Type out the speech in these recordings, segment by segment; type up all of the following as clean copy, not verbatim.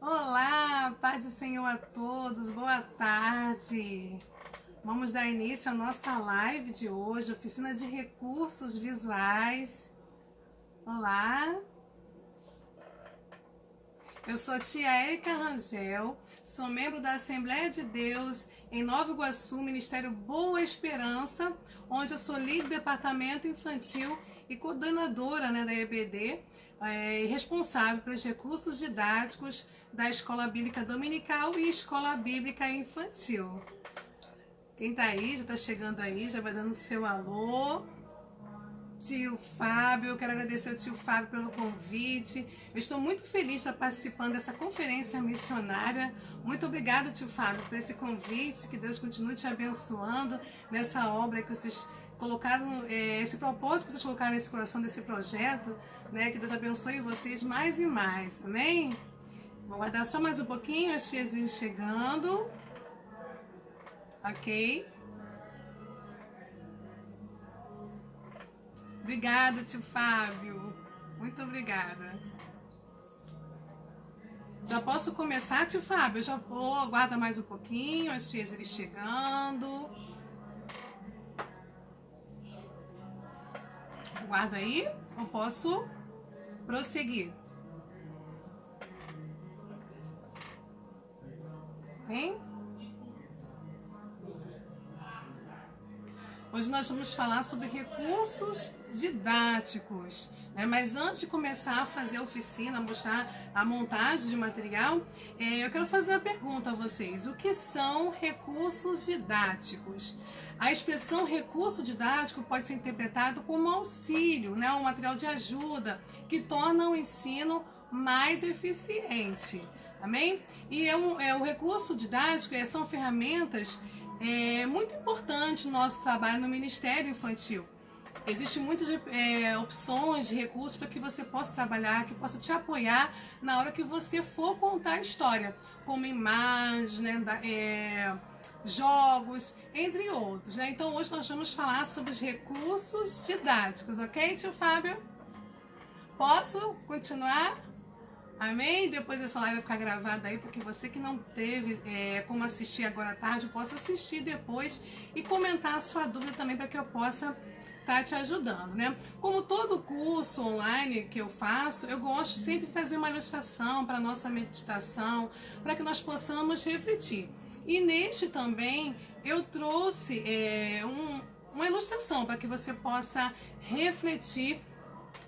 Olá, paz do Senhor a todos, boa tarde. Vamos dar início à nossa live de hoje, oficina de recursos visuais. Olá, eu sou a tia Érica Rangel, sou membro da Assembleia de Deus em Nova Iguaçu, Ministério Boa Esperança, onde eu sou líder do departamento infantil e coordenadora da EBD, e responsável pelos recursos didáticos da Escola Bíblica Dominical e Escola Bíblica Infantil. Quem tá aí, já tá chegando aí, já vai dando seu alô. Tio Fábio, eu quero agradecer ao tio Fábio pelo convite. Eu estou muito feliz de estar participando dessa conferência missionária. Muito obrigada, tio Fábio, por esse convite. Que Deus continue te abençoando nessa obra que vocês colocaram, esse propósito que vocês colocaram nesse coração desse projeto, né? Que Deus abençoe vocês mais e mais, amém? Vou aguardar só mais um pouquinho, as tias chegando. Ok? Obrigada, tio Fábio. Muito obrigada. Já posso começar, tio Fábio? Já vou, aguarda mais um pouquinho, as tias chegando. Aguarda aí, eu posso prosseguir. Bem? Hoje nós vamos falar sobre recursos didáticos. Mas antes de começar a fazer a oficina, mostrar a montagem de material, eu quero fazer uma pergunta a vocês. O que são recursos didáticos? A expressão recurso didático pode ser interpretado como auxílio, um material de ajuda que torna o ensino mais eficiente. Amém? E o recurso didático são ferramentas muito importantes no nosso trabalho no Ministério Infantil. Existem muitas opções de recursos para que você possa trabalhar, que possa te apoiar na hora que você for contar a história, como imagens, jogos, entre outros. Então hoje nós vamos falar sobre os recursos didáticos, ok, tio Fábio? Posso continuar? Amém? Depois essa live vai ficar gravada aí, porque você que não teve como assistir agora à tarde, possa assistir depois e comentar a sua dúvida também para que eu possa estar te ajudando, Como todo curso online que eu faço, eu gosto sempre de trazer uma ilustração para a nossa meditação, para que nós possamos refletir. E neste também eu trouxe uma ilustração para que você possa refletir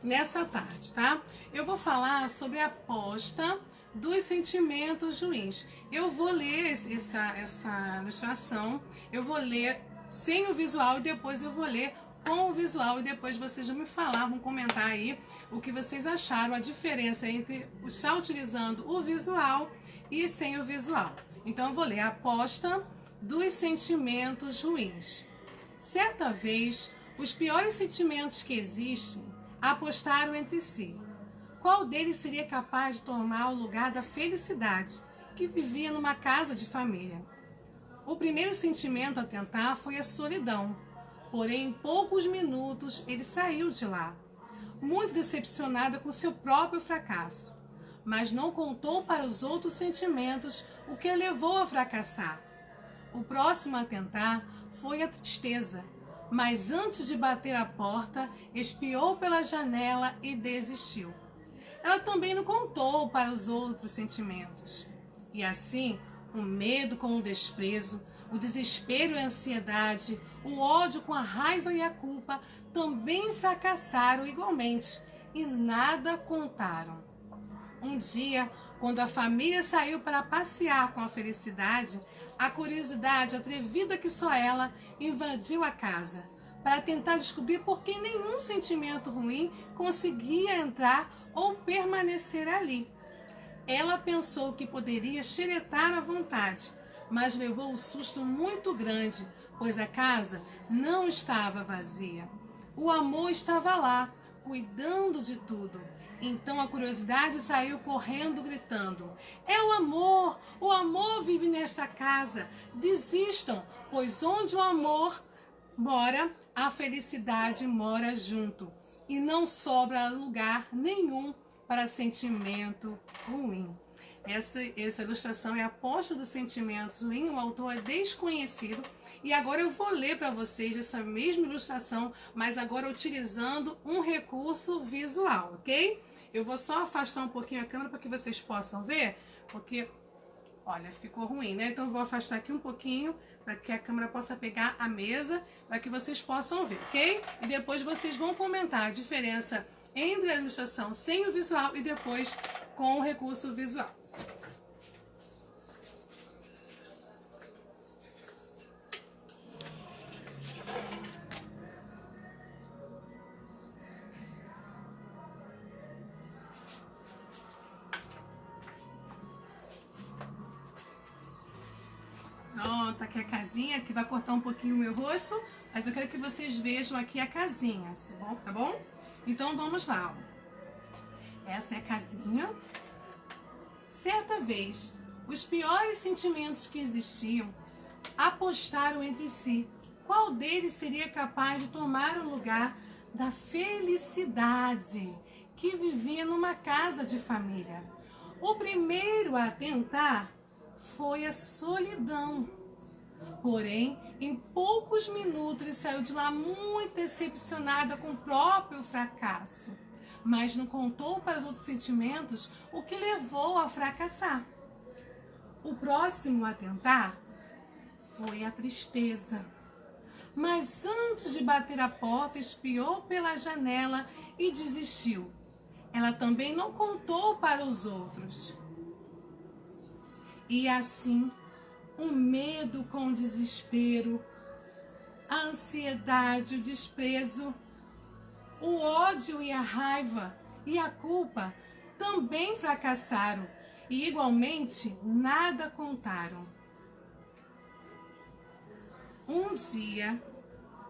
nessa tarde, tá? Eu vou falar sobre a aposta dos sentimentos ruins. Eu vou ler essa ilustração, eu vou ler sem o visual e depois eu vou ler com o visual e depois vocês vão me falar, vão comentar aí o que vocês acharam, a diferença entre estar utilizando o visual e sem o visual. Então eu vou ler a aposta dos sentimentos ruins. Certa vez, os piores sentimentos que existem apostaram entre si. Qual deles seria capaz de tomar o lugar da felicidade que vivia numa casa de família? O primeiro sentimento a tentar foi a solidão. Porém, em poucos minutos, ele saiu de lá, muito decepcionado com seu próprio fracasso. Mas não contou para os outros sentimentos o que a levou a fracassar. O próximo a tentar foi a tristeza. Mas antes de bater a porta, espiou pela janela e desistiu. Ela também não contou para os outros sentimentos. E assim, o medo com o desprezo, o desespero e a ansiedade, o ódio com a raiva e a culpa também fracassaram igualmente e nada contaram. Um dia, quando a família saiu para passear com a felicidade, a curiosidade atrevida que só ela invadiu a casa, para tentar descobrir por que nenhum sentimento ruim conseguia entrar ou permanecer ali. Ela pensou que poderia xeretar à vontade, mas levou um susto muito grande, pois a casa não estava vazia. O amor estava lá, cuidando de tudo. Então a curiosidade saiu correndo, gritando: é o amor vive nesta casa. Desistam, pois onde o amor mora, a felicidade mora junto. E não sobra lugar nenhum para sentimento ruim. Essa ilustração é a posta dos sentimentos em um autor desconhecido. E agora eu vou ler para vocês essa mesma ilustração, mas agora utilizando um recurso visual, ok? Eu vou só afastar um pouquinho a câmera para que vocês possam ver, porque, olha, ficou ruim, né? Então eu vou afastar aqui um pouquinho para que a câmera possa pegar a mesa, para que vocês possam ver, ok? E depois vocês vão comentar a diferença entre a ilustração sem o visual e depois com o recurso visual. Tá aqui a casinha, que vai cortar um pouquinho o meu rosto, mas eu quero que vocês vejam aqui a casinha, tá bom? Então vamos lá, ó. Essa é a casinha. Certa vez, os piores sentimentos que existiam apostaram entre si qual deles seria capaz de tomar o lugar da felicidade que vivia numa casa de família. O primeiro a tentar foi a solidão. Porém, em poucos minutos ele saiu de lá muito decepcionada com o próprio fracasso, mas não contou para os outros sentimentos o que levou a fracassar. O próximo a tentar foi a tristeza. Mas antes de bater a porta, espiou pela janela e desistiu. Ela também não contou para os outros. E assim, o medo com o desespero, a ansiedade, o desprezo, o ódio e a raiva e a culpa também fracassaram e igualmente nada contaram. Um dia,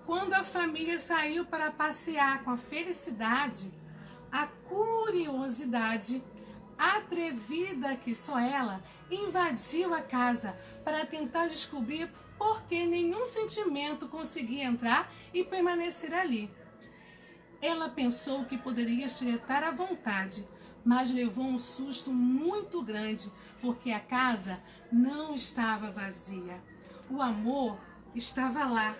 quando a família saiu para passear com a felicidade, a curiosidade, atrevida que só ela, invadiu a casa para tentar descobrir por que nenhum sentimento conseguia entrar e permanecer ali. Ela pensou que poderia xeretar à vontade, mas levou um susto muito grande, porque a casa não estava vazia. O amor estava lá,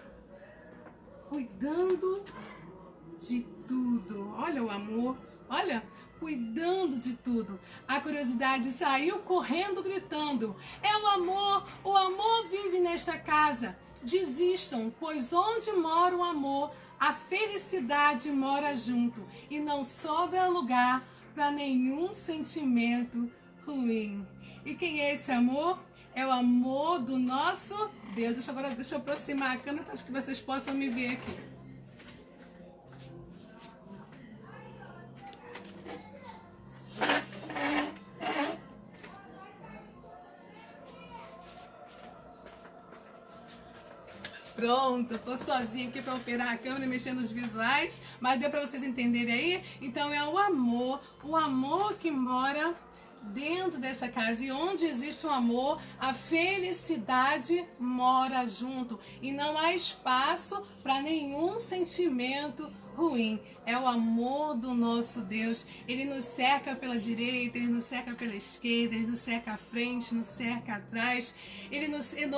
cuidando de tudo. Olha o amor, olha, cuidando de tudo. A curiosidade saiu correndo, gritando: é o amor vive nesta casa. Desistam, pois onde mora o amor, a felicidade mora junto e não sobra lugar para nenhum sentimento ruim. E quem é esse amor? É o amor do nosso Deus. Deixa eu aproximar a câmera para que vocês possam me ver aqui. Pronto, eu tô sozinha aqui para operar a câmera e mexer nos visuais, mas deu para vocês entenderem aí? Então é o amor que mora dentro dessa casa. E onde existe o amor, a felicidade mora junto. E não há espaço para nenhum sentimento ruim. É o amor do nosso Deus. Ele nos cerca pela direita, ele nos cerca pela esquerda, ele nos cerca à frente, nos cerca atrás.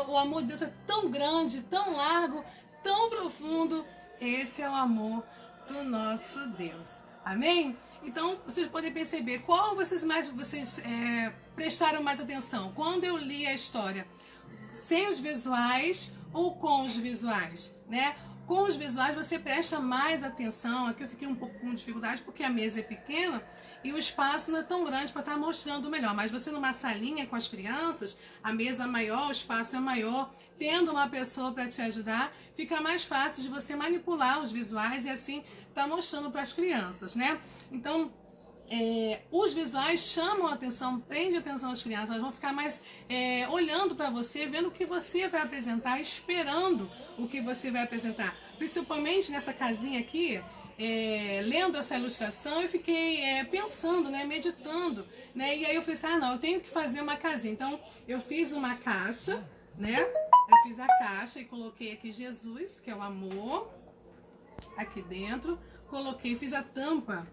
O amor de Deus é tão grande, tão largo, tão profundo. Esse é o amor do nosso Deus. Amém? Então, vocês podem perceber qual vocês prestaram mais atenção quando eu li a história, sem os visuais ou com os visuais, né? Com os visuais você presta mais atenção. Aqui eu fiquei um pouco com dificuldade porque a mesa é pequena e o espaço não é tão grande para estar mostrando melhor. Mas você numa salinha com as crianças, a mesa é maior, o espaço é maior, tendo uma pessoa para te ajudar, fica mais fácil de você manipular os visuais e assim tá mostrando para as crianças, né? Então, os visuais chamam a atenção, prendem a atenção das crianças, elas vão ficar mais olhando para você, vendo o que você vai apresentar, esperando o que você vai apresentar. Principalmente nessa casinha aqui, lendo essa ilustração, eu fiquei pensando, né, meditando, né? E aí eu falei assim, não, eu tenho que fazer uma casinha. Então, eu fiz uma caixa, né? Eu fiz a caixa e coloquei aqui Jesus, que é o amor, aqui dentro. Fiz a tampa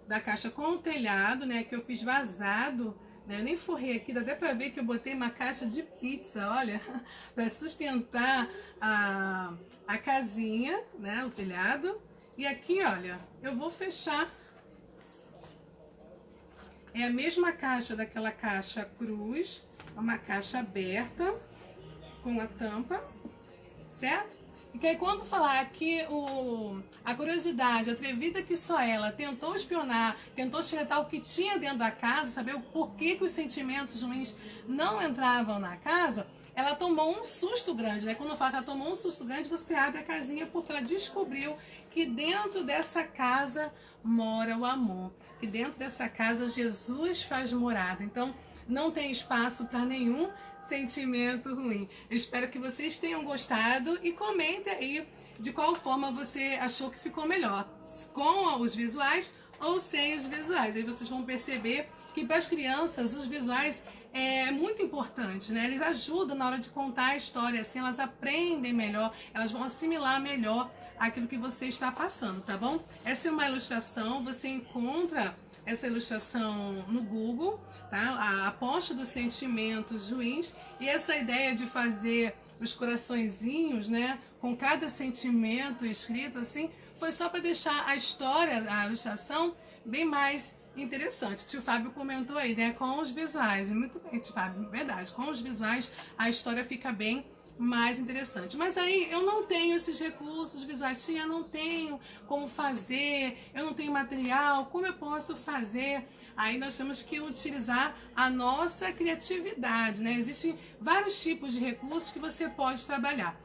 da caixa com o telhado, né, que eu fiz vazado né? Eu nem forrei aqui, dá até pra ver que eu botei uma caixa de pizza, olha, para sustentar a casinha, né? O telhado. E aqui, olha, eu vou fechar. É a mesma caixa daquela caixa cruz, uma caixa aberta com a tampa, certo? E que aí quando falar que a curiosidade atrevida que só ela tentou espionar, tentou xeretar o que tinha dentro da casa, saber o porquê que os sentimentos ruins não entravam na casa, ela tomou um susto grande, né? Quando fala que ela tomou um susto grande, você abre a casinha porque ela descobriu que dentro dessa casa mora o amor, que dentro dessa casa Jesus faz morada. Então não tem espaço para nenhum sentimento ruim. Eu espero que vocês tenham gostado e comentem aí de qual forma você achou que ficou melhor, com os visuais ou sem os visuais. Aí vocês vão perceber que para as crianças os visuais é muito importante, né? Eles ajudam na hora de contar a história, assim elas aprendem melhor, elas vão assimilar melhor aquilo que você está passando, tá bom? Essa é uma ilustração, você encontra essa ilustração no Google, tá? A posta dos sentimentos ruins, e essa ideia de fazer os coraçõezinhos, né, com cada sentimento escrito assim, foi só para deixar a história, a ilustração, bem mais interessante. O tio Fábio comentou aí, né, com os visuais, e muito bem, tio Fábio, verdade, com os visuais a história fica bem mais interessante. Mas aí eu não tenho esses recursos visuais, tia, eu não tenho como fazer, eu não tenho material, como eu posso fazer? Aí nós temos que utilizar a nossa criatividade, né? Existem vários tipos de recursos que você pode trabalhar.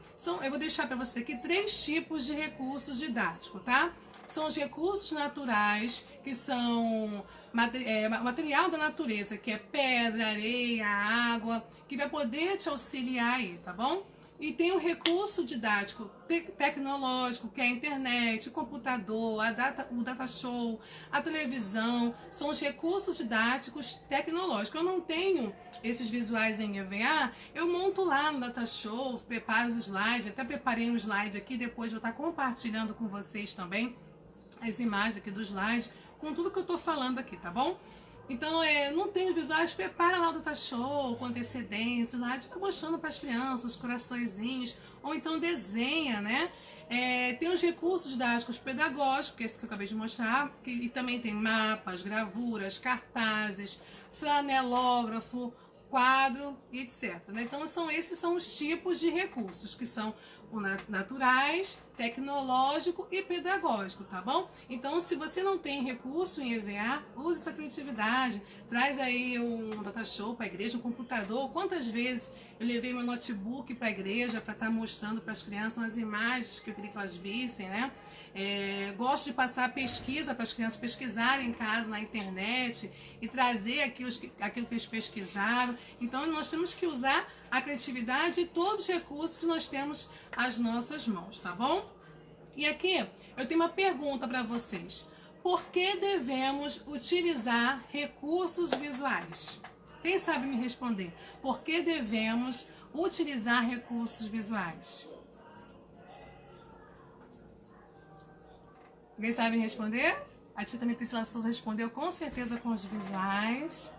Eu vou deixar para você aqui 3 tipos de recursos didáticos, tá? São os recursos naturais, que são material da natureza, que é pedra, areia, água, que vai poder te auxiliar aí, tá bom? E tem o recurso didático tecnológico, que é a internet, o computador, o data show, a televisão, são os recursos didáticos tecnológicos. Eu não tenho esses visuais em EVA, eu monto lá no data show, preparo os slides, até preparei um slide aqui, depois vou estar compartilhando com vocês também as imagens aqui do slide, com tudo que eu tô falando aqui, tá bom? Então, não tem os visuais, prepara lá do Data Show, com antecedência, lá, vai mostrando para as crianças, os coraçõezinhos, ou então desenha, né? Tem os recursos didáticos pedagógicos, que é esse que eu acabei de mostrar, e também tem mapas, gravuras, cartazes, flanelógrafo, quadro e etc. Né? Então, esses são os tipos de recursos, que são naturais, tecnológico e pedagógico, tá bom? Então, se você não tem recurso em EVA, use essa criatividade, traz aí um data show para a igreja, um computador. Quantas vezes eu levei meu notebook para a igreja para estar mostrando para as crianças as imagens que eu queria que elas vissem, né? Gosto de passar pesquisa para as crianças pesquisarem em casa, na internet, e trazer aquilo que eles pesquisaram. Então, nós temos que usar a criatividade e todos os recursos que nós temos às nossas mãos, tá bom? E aqui eu tenho uma pergunta para vocês. Por que devemos utilizar recursos visuais? Quem sabe me responder? Por que devemos utilizar recursos visuais? Alguém sabe me responder? A tia também Priscila Souza respondeu com certeza com os visuais.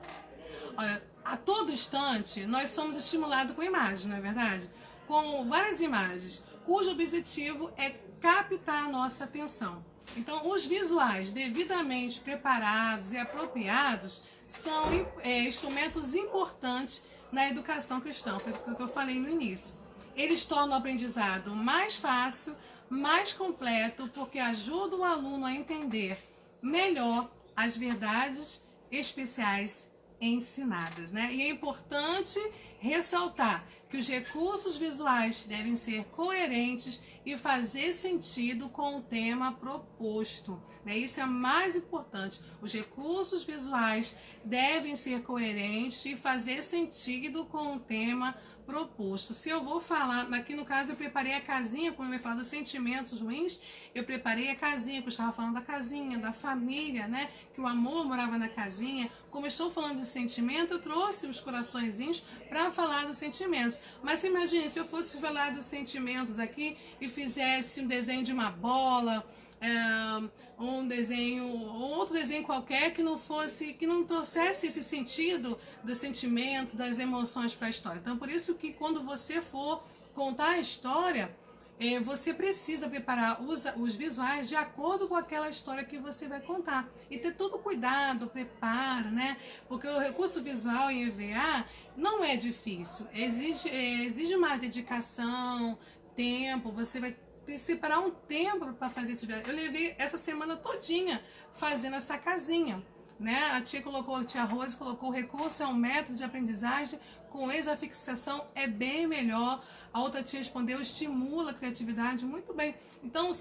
Olha, a todo instante nós somos estimulados com imagens, não é verdade? Com várias imagens, cujo objetivo é captar a nossa atenção. Então, os visuais devidamente preparados e apropriados são instrumentos importantes na educação cristã, foi o que eu falei no início. Eles tornam o aprendizado mais fácil, mais completo, porque ajudam o aluno a entender melhor as verdades especiais ensinadas, né? E é importante ressaltar que os recursos visuais devem ser coerentes e fazer sentido com o tema proposto, né? Isso é mais importante. Os recursos visuais devem ser coerentes e fazer sentido com o tema proposto. Se eu vou falar, aqui no caso eu preparei a casinha, quando eu ia falar dos sentimentos ruins, eu preparei a casinha, que eu estava falando da casinha, da família, né? Que o amor morava na casinha. Como eu estou falando de sentimento, eu trouxe os coraçõezinhos para falar dos sentimentos. Mas imagine, se eu fosse falar dos sentimentos aqui e fizesse um desenho de uma bola, um desenho, outro desenho qualquer que não fosse, que não trouxesse esse sentido do sentimento, das emoções para a história. Então, por isso que quando você for contar a história, você precisa preparar os visuais de acordo com aquela história que você vai contar. E ter todo cuidado, preparo, né? Porque o recurso visual em EVA não é difícil. Exige mais dedicação, tempo. Você vai separar um tempo para fazer esse vídeo. Eu levei essa semana todinha fazendo essa casinha, né? A tia Rose colocou: o recurso é um método de aprendizagem com exafixação, é bem melhor. A outra tia respondeu: estimula a criatividade. Muito bem. Então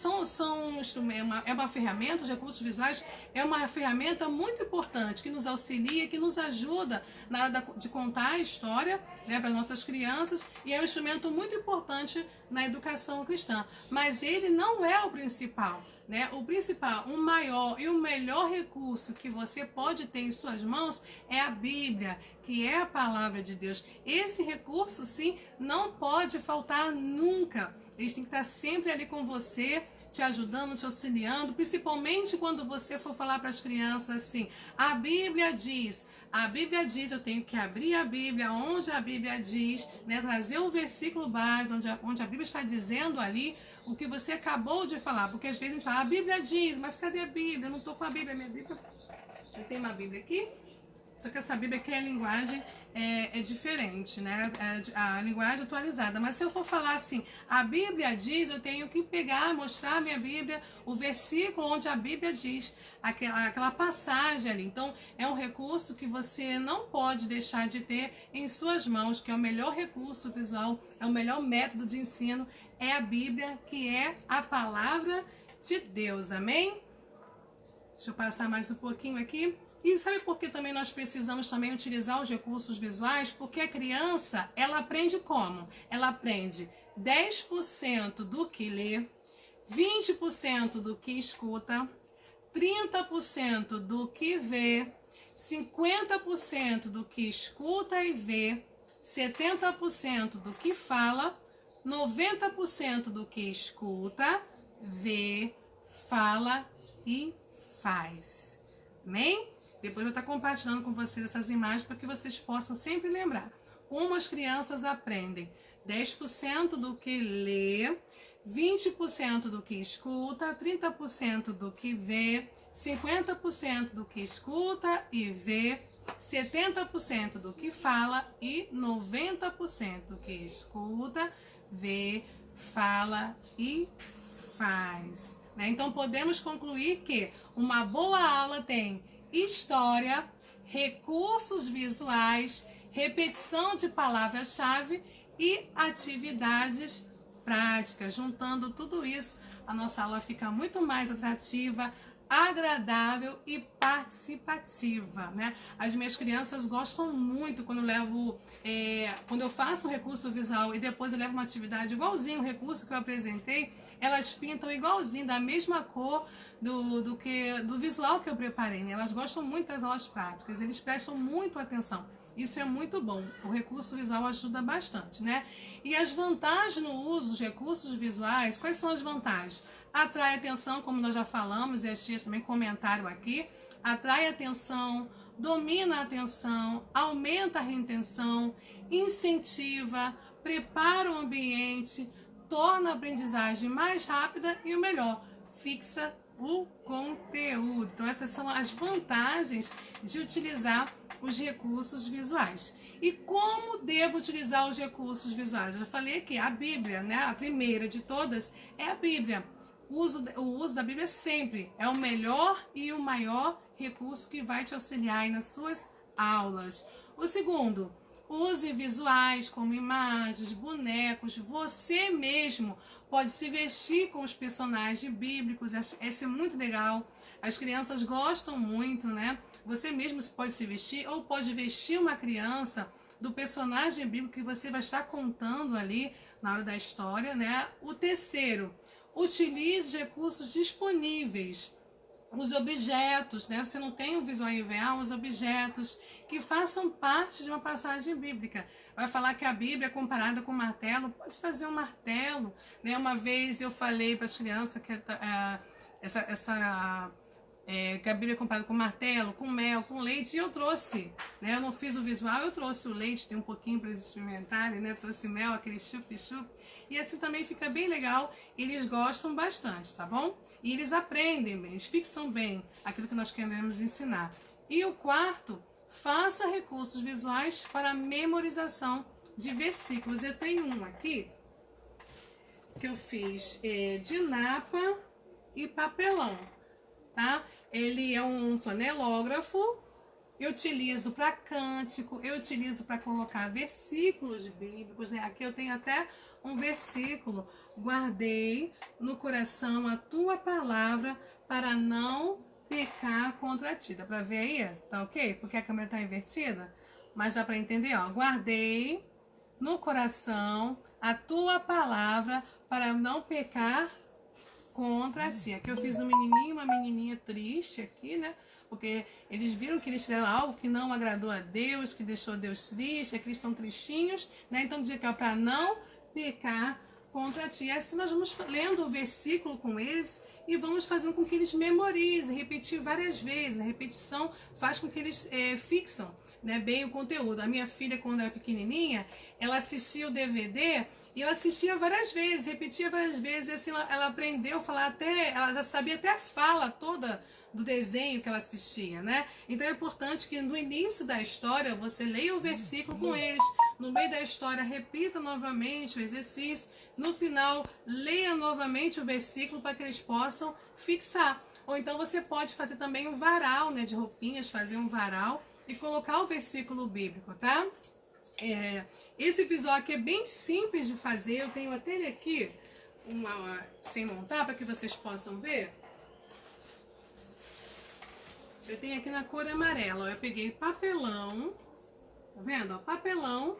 é uma ferramenta, os recursos visuais é uma ferramenta muito importante que nos auxilia, que nos ajuda na hora de contar a história, né, para nossas crianças, e é um instrumento muito importante na educação cristã. Mas ele não é o principal, né? O principal, o maior e o melhor recurso que você pode ter em suas mãos é a Bíblia, que é a palavra de Deus. Esse recurso, sim, não pode faltar nunca. Eles têm que estar sempre ali com você, te ajudando, te auxiliando, principalmente quando você for falar para as crianças assim: a Bíblia diz, eu tenho que abrir a Bíblia, onde a Bíblia diz, né, trazer o versículo base, onde a Bíblia está dizendo ali o que você acabou de falar. Porque às vezes a gente fala: a Bíblia diz, mas cadê a Bíblia? Eu não estou com a Bíblia, minha Bíblia. Eu tenho uma Bíblia aqui, só que essa Bíblia aqui, a linguagem é diferente, né? A linguagem atualizada. Mas se eu for falar assim: a Bíblia diz, eu tenho que pegar, mostrar a minha Bíblia, o versículo onde a Bíblia diz, aquela passagem ali. Então, é um recurso que você não pode deixar de ter em suas mãos, que é o melhor recurso visual, é o melhor método de ensino, é a Bíblia, que é a palavra de Deus. Amém? Deixa eu passar mais um pouquinho aqui. E sabe por que também nós precisamos também utilizar os recursos visuais? Porque a criança, ela aprende como? Ela aprende 10% do que lê, 20% do que escuta, 30% do que vê, 50% do que escuta e vê, 70% do que fala, 90% do que escuta, vê, fala e faz. Amém? Depois eu vou estar compartilhando com vocês essas imagens para que vocês possam sempre lembrar como as crianças aprendem: 10% do que lê, 20% do que escuta, 30% do que vê, 50% do que escuta e vê, 70% do que fala e 90% do que escuta, vê, fala e faz. Então podemos concluir que uma boa aula tem história, recursos visuais, repetição de palavras-chave e atividades práticas. Juntando tudo isso, a nossa aula fica muito mais atrativa, agradável e participativa, né? As minhas crianças gostam muito quando quando eu faço um recurso visual e depois eu levo uma atividade igualzinho o recurso que eu apresentei, elas pintam igualzinho, da mesma cor do visual que eu preparei, né? Elas gostam muito das aulas práticas, eles prestam muito atenção. Isso é muito bom. O recurso visual ajuda bastante, né? E as vantagens no uso dos recursos visuais, quais são as vantagens? Atrai atenção, como nós já falamos, e as tias também comentaram aqui. Atrai atenção, domina a atenção, aumenta a retenção, incentiva, prepara o ambiente, torna a aprendizagem mais rápida e o melhor, fixa o conteúdo. Então essas são as vantagens de utilizar os recursos visuais. E como devo utilizar os recursos visuais? Eu já falei aqui, a Bíblia, né? A primeira de todas é a Bíblia. O uso da Bíblia sempre é o melhor e o maior recurso que vai te auxiliar aí nas suas aulas. O segundo, use visuais como imagens, bonecos. Você mesmo pode se vestir com os personagens bíblicos. Esse é muito legal. As crianças gostam muito, né? Você mesmo pode se vestir ou pode vestir uma criança do personagem bíblico que você vai estar contando ali na hora da história, né? O terceiro, utilize os recursos disponíveis. Os objetos, né? Se não tem um visual em EVA, os objetos que façam parte de uma passagem bíblica. Vai falar que a Bíblia é comparada com um martelo, pode trazer um martelo, né? Uma vez eu falei para as crianças que que a Bíblia é comparada com martelo, com mel, com leite, e eu trouxe, né? Eu não fiz o visual, eu trouxe o leite, tem um pouquinho para eles experimentarem, né? Trouxe mel, aquele chup-chup, e assim também fica bem legal, eles gostam bastante, tá bom? E eles aprendem bem, eles fixam bem aquilo que nós queremos ensinar. E o quarto, faça recursos visuais para memorização de versículos. Eu tenho um aqui, que eu fiz de napa e papelão, tá? Ele é um flanelógrafo, eu utilizo para cântico, eu utilizo para colocar versículos bíblicos, né? Aqui eu tenho até um versículo: guardei no coração a tua palavra para não pecar contra ti. Dá para ver aí? Tá ok? Porque a câmera tá invertida, mas dá para entender, ó. Guardei no coração a tua palavra para não pecar contra ti. Aqui eu fiz um menininho e uma menininha triste aqui, né? Porque eles viram que eles fizeram algo que não agradou a Deus, que deixou Deus triste, aqui eles estão tristinhos, né? Então diz que é para não pecar contra ti. E assim nós vamos lendo o versículo com eles e vamos fazendo com que eles memorizem, repetir várias vezes. A repetição faz com que eles fixam, né, bem o conteúdo. A minha filha, quando era pequenininha, ela assistia o DVD e ela assistia várias vezes, repetia várias vezes, e assim ela aprendeu a falar até, ela já sabia até a fala toda do desenho que ela assistia, né? Então é importante que no início da história você leia o versículo com eles, no meio da história repita novamente o exercício, no final leia novamente o versículo para que eles possam fixar. Ou então você pode fazer também um varal, né, de roupinhas, fazer um varal e colocar o versículo bíblico, tá? Esse visual aqui é bem simples de fazer, eu tenho até ele aqui sem montar para que vocês possam ver. Eu tenho aqui na cor amarela, ó, eu peguei papelão, tá vendo? Ó, papelão,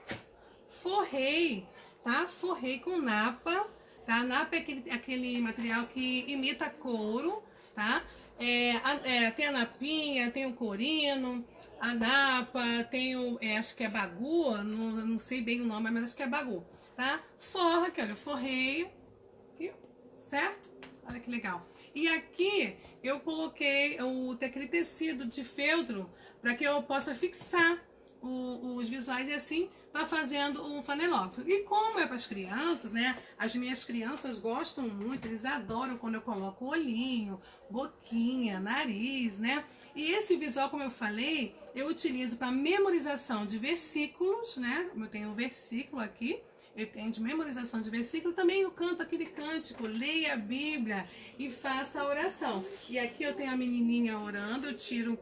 forrei, tá? Forrei com napa, tá? Napa é aquele material que imita couro, tá? Tem a napinha, tem o corino, a napa, tem o, acho que é bagu, não sei bem o nome, mas acho que é bagu, tá? Forra aqui, olha, eu forrei, aqui, certo? Olha que legal. E aqui eu coloquei aquele tecido de feltro para que eu possa fixar os visuais e assim tá fazendo um flanelógrafo. E como é para as crianças, né? As minhas crianças gostam muito, eles adoram quando eu coloco olhinho, boquinha, nariz, né? E esse visual, como eu falei, eu utilizo para memorização de versículos, né? Eu tenho um versículo aqui, eu tenho de memorização de versículo, também eu canto aquele cântico, leia a Bíblia e faça a oração. E aqui eu tenho a menininha orando, eu tiro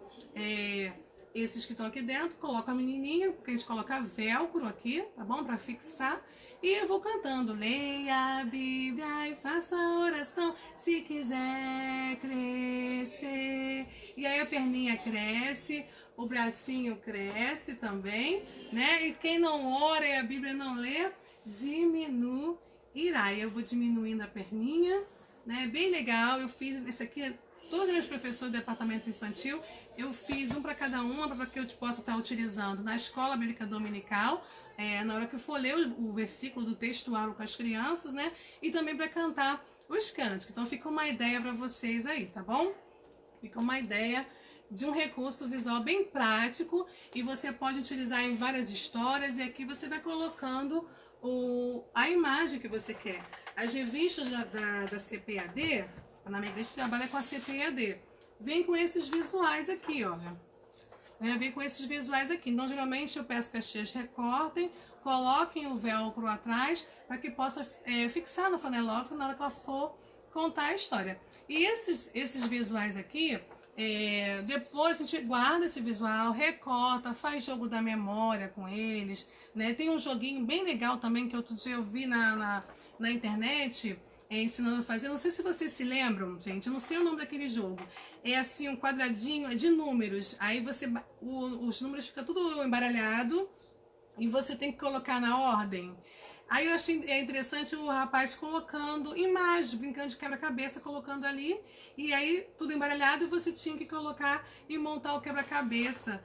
esses que estão aqui dentro, coloco a menininha, porque a gente coloca velcro aqui, tá bom? Para fixar. E eu vou cantando, leia a Bíblia e faça a oração, se quiser crescer. E aí a perninha cresce, o bracinho cresce também, né? E quem não ora e a Bíblia não lê, diminuirá. E eu vou diminuindo a perninha, né? Bem legal, eu fiz esse aqui, todos os meus professores do departamento infantil, eu fiz um para cada uma, para que eu possa estar utilizando na escola bíblica dominical, na hora que eu for ler o versículo do textual com as crianças, né? E também para cantar os cânticos. Então fica uma ideia para vocês aí, tá bom? Fica uma ideia de um recurso visual bem prático e você pode utilizar em várias histórias e aqui você vai colocando a imagem que você quer. As revistas da CPAD, na minha igreja trabalha com a CPAD, vem com esses visuais aqui, olha. Vem com esses visuais aqui. Então, geralmente, eu peço que as tias recortem, coloquem o velcro atrás, para que possa fixar no flanelógrafo na hora que ela for contar a história. E esses visuais aqui, depois a gente guarda esse visual, recorta, faz jogo da memória com eles, né? Tem um joguinho bem legal também, que outro dia eu vi na internet, ensinando a fazer. Não sei se vocês se lembram, gente, eu não sei o nome daquele jogo. É assim, um quadradinho de números. Aí os números ficam tudo embaralhado e você tem que colocar na ordem. Aí eu achei interessante o rapaz colocando imagens, brincando de quebra-cabeça, colocando ali. E aí tudo embaralhado e você tinha que colocar e montar o quebra-cabeça.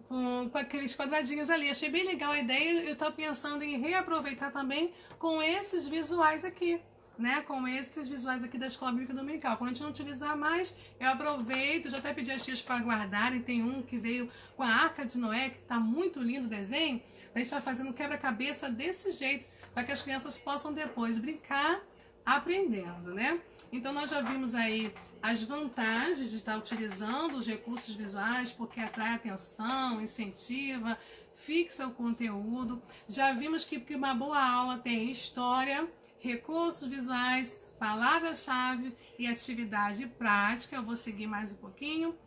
Com aqueles quadradinhos ali. Achei bem legal a ideia. Eu estava pensando em reaproveitar também com esses visuais aqui, né, com esses visuais aqui da Escola Bíblica Dominical. Quando a gente não utilizar mais, eu aproveito, já até pedi as tias para guardarem. Tem um que veio com a Arca de Noé, que tá muito lindo o desenho. A gente tá fazendo um quebra-cabeça desse jeito, para que as crianças possam depois brincar aprendendo, né? Então nós já vimos aí as vantagens de estar utilizando os recursos visuais, porque atrai atenção, incentiva, fixa o conteúdo. Já vimos que uma boa aula tem história, recursos visuais, palavra-chave e atividade prática. Eu vou seguir mais um pouquinho.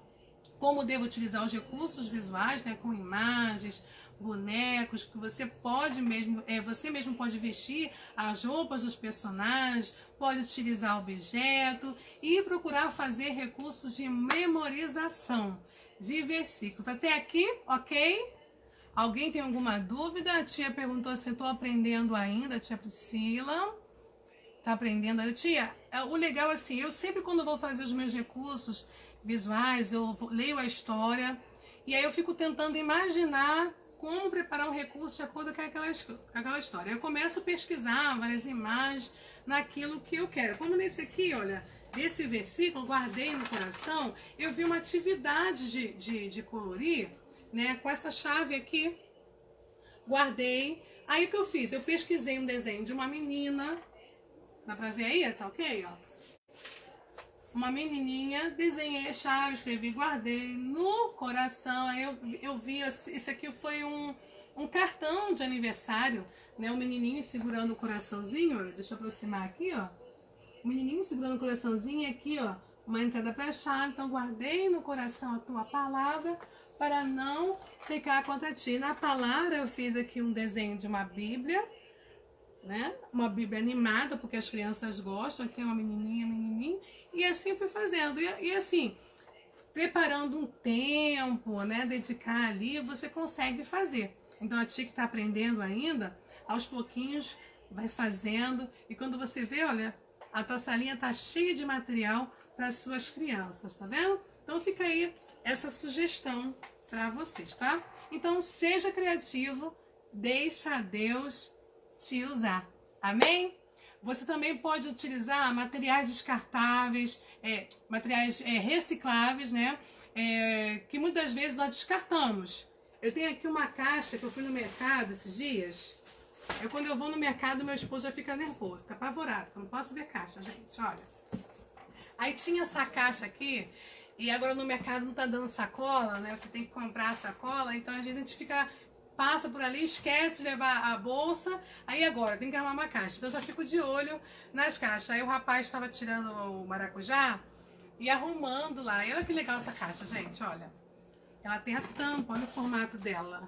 Como devo utilizar os recursos visuais, né, com imagens, bonecos, que você pode mesmo, você mesmo pode vestir as roupas dos personagens, pode utilizar objeto e procurar fazer recursos de memorização de versículos. Até aqui, ok? Alguém tem alguma dúvida? A tia perguntou se eu estou aprendendo ainda, a tia Priscila. Tá aprendendo ainda? Tia, o legal é assim, eu sempre quando vou fazer os meus recursos visuais, eu leio a história e aí eu fico tentando imaginar como preparar um recurso de acordo com aquela história. Eu começo a pesquisar várias imagens naquilo que eu quero. Como nesse aqui, olha, desse versículo, guardei no coração, eu vi uma atividade de colorir, né, com essa chave aqui, guardei. Aí o que eu fiz? Eu pesquisei um desenho de uma menina, dá pra ver aí? Tá ok, ó. Uma menininha, desenhei a chave, escrevi, guardei no coração. Aí eu vi, isso aqui foi um cartão de aniversário, né? O menininho segurando o coraçãozinho, ó, deixa eu aproximar aqui, ó. O menininho segurando o coraçãozinho aqui, ó, uma entrada para a chave. Então guardei no coração a tua palavra para não pecar contra ti. Na palavra eu fiz aqui um desenho de uma Bíblia, né? Uma Bíblia animada, porque as crianças gostam. Aqui é uma menininha, menininho. E assim fui fazendo. E assim, preparando um tempo, né? Dedicar ali, você consegue fazer. Então a tia que está aprendendo ainda, aos pouquinhos vai fazendo. E quando você vê, olha, a tua salinha tá cheia de material para as suas crianças, tá vendo? Então fica aí essa sugestão para vocês, tá? Então seja criativo, deixa Deus te usar. Amém? Você também pode utilizar materiais descartáveis, materiais recicláveis, né? Que muitas vezes nós descartamos. Eu tenho aqui uma caixa que eu fui no mercado esses dias. Quando eu vou no mercado, meu esposo já fica nervoso, fica apavorado, porque eu não posso ver caixa, gente, olha. Aí tinha essa caixa aqui, e agora no mercado não tá dando sacola, né? Você tem que comprar a sacola, então às vezes a gente passa por ali, esquece de levar a bolsa, aí agora tem que arrumar uma caixa. Então eu já fico de olho nas caixas. Aí o rapaz estava tirando o maracujá e arrumando lá. E olha que legal essa caixa, gente, olha. Ela tem a tampa, olha o formato dela.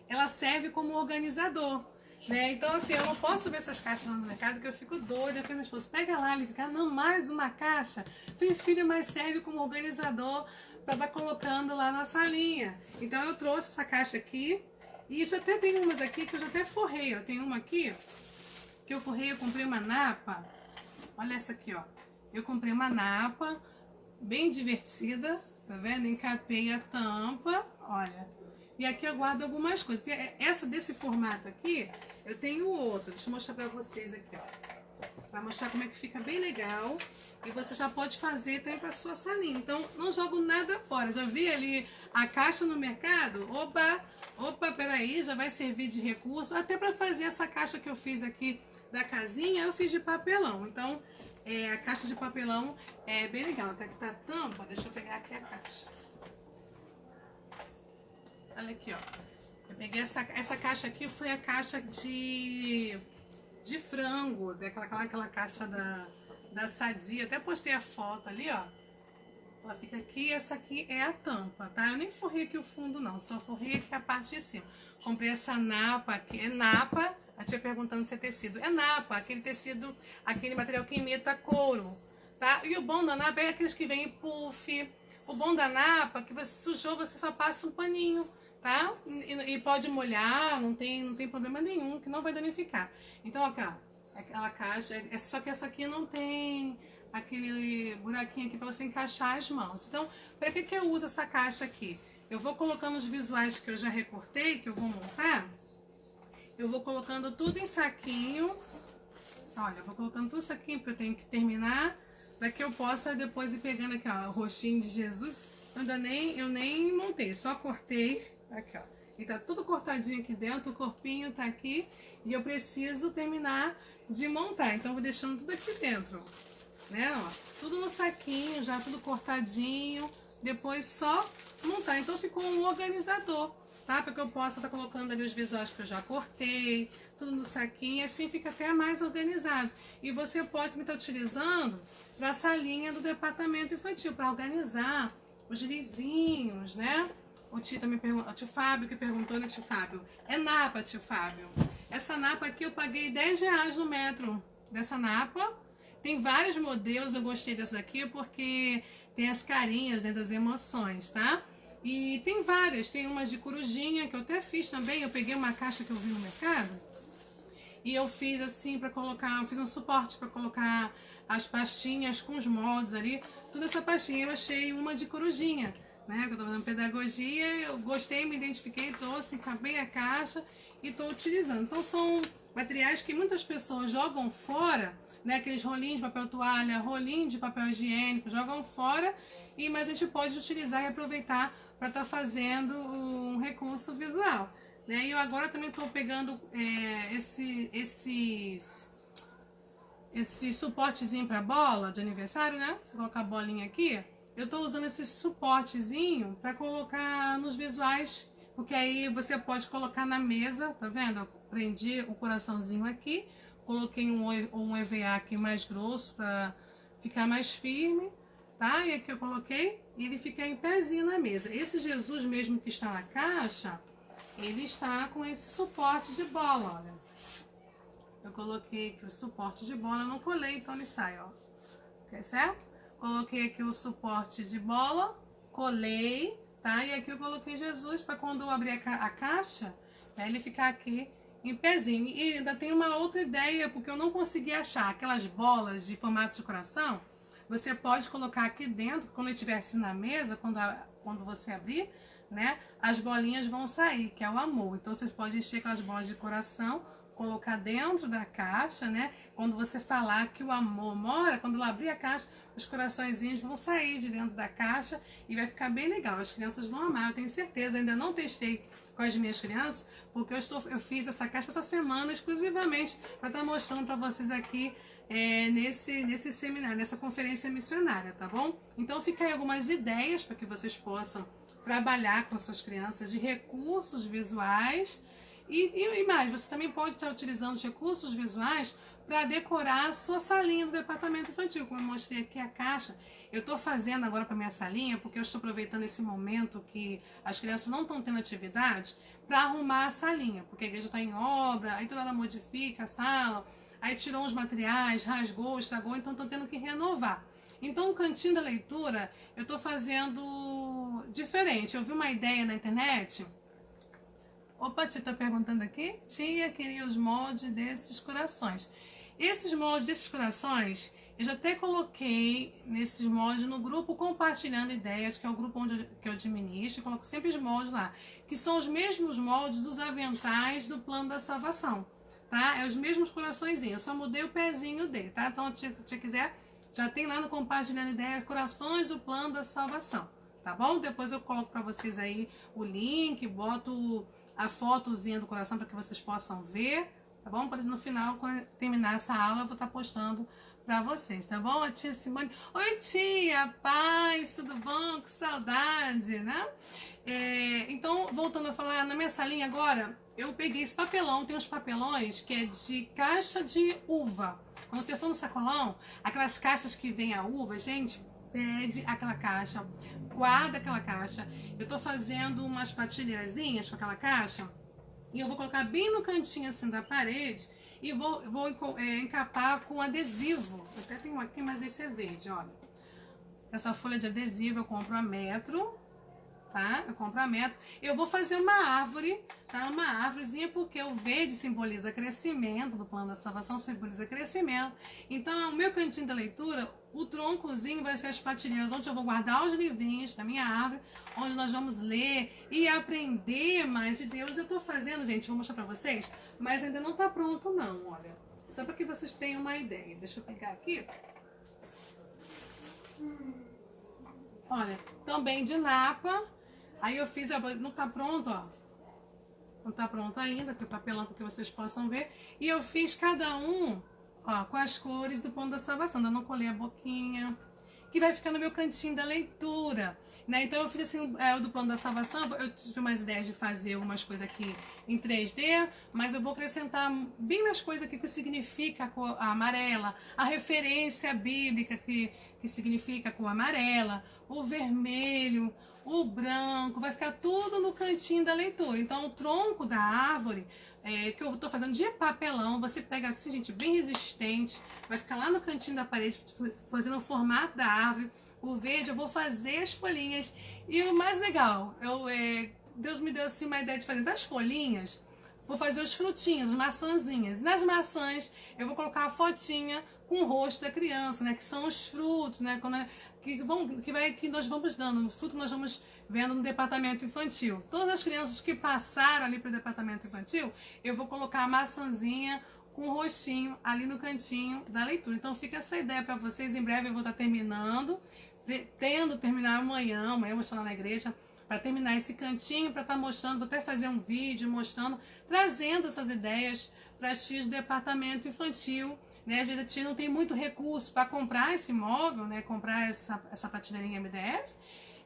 Ela serve como organizador, né? Então assim, eu não posso ver essas caixas lá no mercado, que eu fico doida. Eu falei, meu esposo, pega lá, ele fica, não, mais uma caixa. Falei, filho, mas serve como organizador para estar colocando lá na salinha. Então eu trouxe essa caixa aqui. E já até tem umas aqui que eu já até forrei. Eu tenho uma aqui que eu forrei, eu comprei uma napa. Olha essa aqui, ó. Eu comprei uma napa bem divertida, tá vendo? Encapei a tampa, olha. E aqui eu guardo algumas coisas. Essa desse formato aqui, eu tenho outra. Deixa eu mostrar pra vocês aqui, ó. Pra mostrar como é que fica bem legal. E você já pode fazer também pra sua salinha. Então, não jogo nada fora. Já vi ali a caixa no mercado? Opa, peraí, já vai servir de recurso. Até para fazer essa caixa que eu fiz aqui da casinha, eu fiz de papelão. Então, a caixa de papelão é bem legal. Até que tá a tampa, deixa eu pegar aqui a caixa. Olha aqui, ó. Eu peguei essa caixa aqui, foi a caixa de frango, aquela caixa da Sadia. Até postei a foto ali, ó. Ela fica aqui, essa aqui é a tampa, tá? Eu nem forrei aqui o fundo não, só forrei aqui a parte de cima. Comprei essa napa aqui, é napa, a tia perguntando se é tecido. É napa, aquele tecido, aquele material que imita couro, tá? E o bom da napa é aqueles que vêm em puff. O bom da napa é que você sujou, você só passa um paninho, tá? E pode molhar, não tem problema nenhum, que não vai danificar. Então, ó, cara, aquela caixa, só que essa aqui não tem aquele buraquinho aqui para você encaixar as mãos. Então, para que eu uso essa caixa aqui? Eu vou colocando os visuais que eu já recortei, que eu vou montar. Eu vou colocando tudo em saquinho, Olha, eu vou colocando tudo isso aqui porque eu tenho que terminar, para que eu possa depois ir pegando aqui, ó, o rostinho de Jesus. Eu nem montei, só cortei aqui, ó. E tá tudo cortadinho aqui dentro, o corpinho tá aqui e eu preciso terminar de montar. Então eu vou deixando tudo aqui dentro, né, ó. Tudo no saquinho, já tudo cortadinho, depois só montar. Então ficou um organizador, tá? Para que eu possa estar colocando ali os visuais que eu já cortei, tudo no saquinho, assim fica até mais organizado. E você pode estar utilizando para essa linha do departamento infantil, para organizar os livrinhos, né? O tio também perguntou, o tio Fábio que perguntou, né, tio Fábio? É napa, tio Fábio. Essa napa aqui eu paguei R$10 no metro dessa napa. Tem vários modelos, eu gostei dessa aqui porque tem as carinhas, né, das emoções, tá? E tem várias, tem umas de corujinha que eu até fiz também. Eu peguei uma caixa que eu vi no mercado e eu fiz assim para colocar, eu fiz um suporte para colocar as pastinhas com os moldes ali. Toda essa pastinha eu achei uma de corujinha, né? Que eu tô fazendo pedagogia, eu gostei, me identifiquei, trouxe, acabei a caixa e tô utilizando. Então são materiais que muitas pessoas jogam fora, né? Aqueles rolinhos de papel toalha, rolinho de papel higiênico, jogam fora, mas a gente pode utilizar e aproveitar para estar fazendo um recurso visual, né? E eu agora também estou pegando esse suportezinho para bola de aniversário, né? Você colocar a bolinha aqui, eu estou usando esse suportezinho para colocar nos visuais, porque aí você pode colocar na mesa, tá vendo? Eu prendi o coraçãozinho aqui, coloquei um EVA aqui mais grosso para ficar mais firme, tá? E aqui eu coloquei e ele fica em pezinho na mesa. Esse Jesus mesmo que está na caixa, ele está com esse suporte de bola, olha. Eu coloquei aqui o suporte de bola, eu não colei, então ele sai, ó. Ok, certo? Coloquei aqui o suporte de bola, colei, tá? E aqui eu coloquei Jesus para quando eu abrir a caixa, né, ele ficar aqui em pezinho. E ainda tem uma outra ideia, porque eu não consegui achar aquelas bolas de formato de coração. Você pode colocar aqui dentro, quando ele estiver assim na mesa, quando você abrir, né, as bolinhas vão sair, que é o amor. Então você pode encher aquelas bolas de coração, colocar dentro da caixa, né? Quando você falar que o amor mora, quando ela abrir a caixa, os coraçõezinhos vão sair de dentro da caixa e vai ficar bem legal. As crianças vão amar, eu tenho certeza. Ainda não testei com as minhas crianças, porque eu fiz essa caixa essa semana exclusivamente para estar mostrando para vocês aqui nesse seminário, nessa conferência missionária, tá bom? Então fica aí algumas ideias para que vocês possam trabalhar com suas crianças de recursos visuais e mais, você também pode estar utilizando os recursos visuais para decorar a sua salinha do departamento infantil, como eu mostrei aqui a caixa. Eu estou fazendo agora para minha salinha, porque eu estou aproveitando esse momento que as crianças não estão tendo atividade para arrumar a salinha, porque a igreja está em obra, aí toda hora modifica a sala, aí tirou os materiais, rasgou, estragou, então estou tendo que renovar. Então o cantinho da leitura eu estou fazendo diferente. Eu vi uma ideia na internet. Opa, a tia tá perguntando aqui. Tia queria os moldes desses corações. Esses moldes desses corações, eu já até coloquei nesses moldes no grupo Compartilhando Ideias, que é o grupo que eu administro. Eu coloco sempre os moldes lá, que são os mesmos moldes dos aventais do Plano da Salvação, tá? É os mesmos coraçõezinhos, eu só mudei o pezinho dele, tá? Então, se você quiser, já tem lá no Compartilhando Ideias, Corações do Plano da Salvação, tá bom? Depois eu coloco para vocês aí o link, boto a fotozinha do coração para que vocês possam ver, tá bom? No final, quando terminar essa aula, eu vou estar postando para vocês, tá bom? A tia Simone, oi tia, paz, tudo bom? Que saudade, né? Então, voltando a falar, na minha salinha agora, eu peguei esse papelão, tem uns papelões que é de caixa de uva. Quando você for no sacolão, aquelas caixas que vem a uva, gente, pede aquela caixa, guarda aquela caixa. Eu tô fazendo umas patilhazinhas com aquela caixa e eu vou colocar bem no cantinho assim da parede e vou encapar com adesivo. Eu até tenho aqui, mas esse é verde, olha. Essa folha de adesivo eu compro a metro, tá? Eu compro a metro. Eu vou fazer uma árvore, tá? Uma árvorezinha, porque o verde simboliza crescimento, do Plano da Salvação simboliza crescimento. Então, o meu cantinho da leitura, o troncozinho vai ser as patilhas, onde eu vou guardar os livrinhos da minha árvore, onde nós vamos ler e aprender mais de Deus. Eu tô fazendo, gente, vou mostrar pra vocês, mas ainda não tá pronto não, olha. Só para que vocês tenham uma ideia. Deixa eu pegar aqui. Olha, também de napa. Aí eu fiz, não tá pronto, ó. Não tá pronto ainda, tem papelão para que vocês possam ver. E eu fiz cada um, ó, com as cores do Pão da Salvação. Ainda não colei a boquinha, que vai ficar no meu cantinho da leitura, né? Então eu fiz assim, o do Plano da Salvação. Eu tive umas ideias de fazer algumas coisas aqui em 3D, mas eu vou acrescentar bem mais coisas aqui que significa a cor amarela, a referência bíblica que significa a cor amarela, o vermelho, o branco, vai ficar tudo no cantinho da leitura. Então o tronco da árvore, que eu tô fazendo de papelão, você pega assim, gente, bem resistente, vai ficar lá no cantinho da parede, fazendo o formato da árvore. O verde eu vou fazer as folhinhas. E o mais legal, Deus me deu assim uma ideia de fazer das folhinhas, vou fazer os frutinhos, as maçãzinhas. Nas maçãs eu vou colocar a fotinha com o rosto da criança, né? Que são os frutos, né? Que nós vamos dando, o fruto nós vamos vendo no departamento infantil. Todas as crianças que passaram ali para o departamento infantil, eu vou colocar a maçãzinha com o rostinho ali no cantinho da leitura. Então fica essa ideia para vocês. Em breve eu vou estar terminando, pretendo terminar amanhã eu vou estar lá na igreja para terminar esse cantinho, para estar mostrando, vou até fazer um vídeo mostrando, trazendo essas ideias para as tias do departamento infantil, né? Às vezes a tia não tem muito recurso para comprar esse móvel, né? Comprar essa prateleirinha MDF.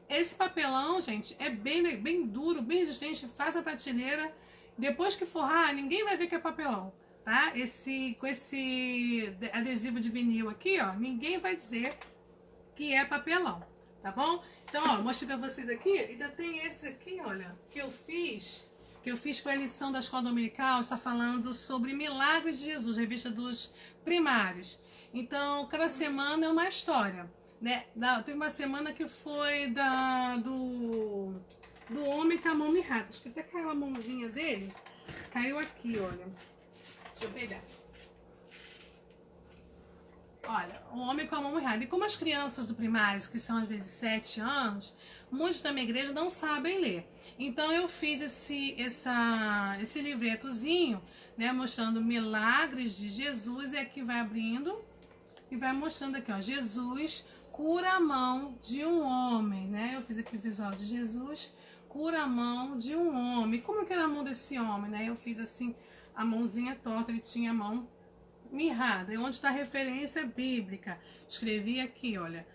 Esse papelão, gente, é bem duro, bem resistente, faz a prateleira. Depois que forrar, ninguém vai ver que é papelão, tá? Com esse adesivo de vinil aqui, ó, ninguém vai dizer que é papelão, tá bom? Então, ó, mostrei pra vocês aqui, ainda tem esse aqui, olha, que eu fiz foi a lição da escola dominical, está falando sobre milagres de Jesus, revista dos primários. Então, cada semana é uma história, né? Teve uma semana que foi do homem com a mão mirrada. Acho que até caiu a mãozinha dele. Caiu aqui, olha. Deixa eu pegar. Olha, o homem com a mão mirrada. E como as crianças do primário, que são às vezes 7 anos, muitos da minha igreja não sabem ler. Então eu fiz esse livretozinho, né, mostrando milagres de Jesus, e aqui vai abrindo e vai mostrando aqui, ó, Jesus cura a mão de um homem, né? Eu fiz aqui o visual de Jesus cura a mão de um homem. Como que era a mão desse homem, né? Eu fiz assim, a mãozinha torta, ele tinha a mão mirrada. E onde está a referência bíblica? Escrevi aqui, olha,